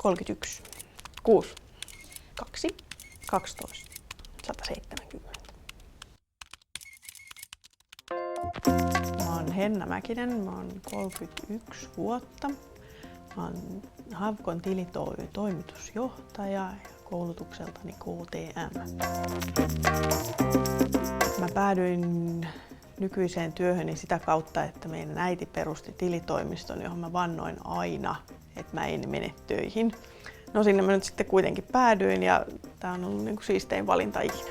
31, 6, 2, 12, 170. Mä oon Henna Mäkinen, mä oon 31 vuotta. Mä oon Havkon Tilit Oy toimitusjohtaja ja koulutukseltani KTM. Mä päädyin nykyiseen työhöni sitä kautta, että meidän äiti perusti tilitoimiston, johon mä vannoin aina, että mä en mene töihin. No sinne mä nyt sitten kuitenkin päädyin ja tää on ollut niinku siistein valinta ikinä.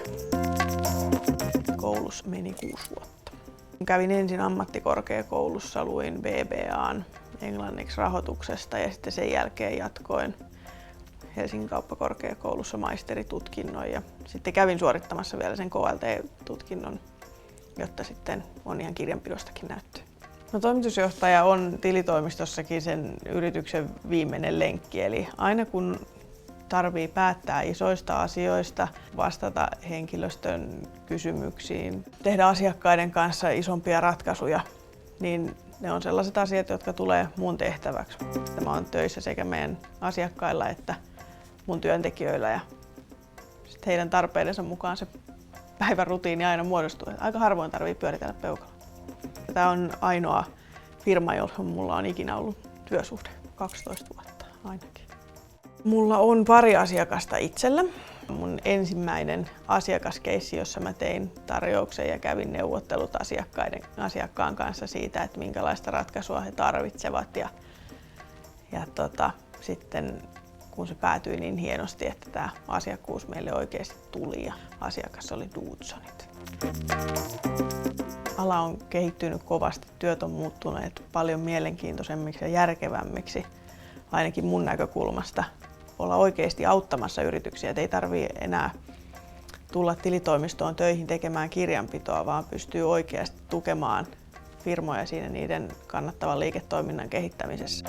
Koulussa meni 6 vuotta. Kävin ensin ammattikorkeakoulussa, luin BBA:n englanniksi rahoituksesta ja sitten sen jälkeen jatkoin Helsingin kauppakorkeakoulussa maisteritutkinnon ja sitten kävin suorittamassa vielä sen KLT-tutkinnon, jotta sitten on ihan kirjanpidostakin näyttöä. No, toimitusjohtaja on tilitoimistossakin sen yrityksen viimeinen lenkki, eli aina kun tarvii päättää isoista asioista, vastata henkilöstön kysymyksiin, tehdä asiakkaiden kanssa isompia ratkaisuja, niin ne on sellaiset asiat, jotka tulee mun tehtäväksi. Mä oon töissä sekä meidän asiakkailla että mun työntekijöillä ja sit heidän tarpeidensa mukaan se päivän rutiini aina muodostuu. Aika harvoin tarvii pyöritellä peukaloa. Tämä on ainoa firma, johon mulla on ikinä ollut työsuhde, 12 vuotta ainakin. Mulla on pari asiakasta itsellä. Mun ensimmäinen asiakaskeissi, jossa mä tein tarjouksen ja kävin neuvottelut asiakkaan kanssa siitä, että minkälaista ratkaisua he tarvitsevat. Ja sitten kun se päätyi niin hienosti, että tämä asiakkuus meille oikeasti tuli ja asiakas oli Doodsonit. Ala on kehittynyt kovasti, työt on muuttuneet paljon mielenkiintoisemmiksi ja järkevämmiksi, ainakin mun näkökulmasta. Olla oikeasti auttamassa yrityksiä, että ei tarvitse enää tulla tilitoimistoon töihin tekemään kirjanpitoa, vaan pystyy oikeasti tukemaan firmoja siinä niiden kannattavan liiketoiminnan kehittämisessä.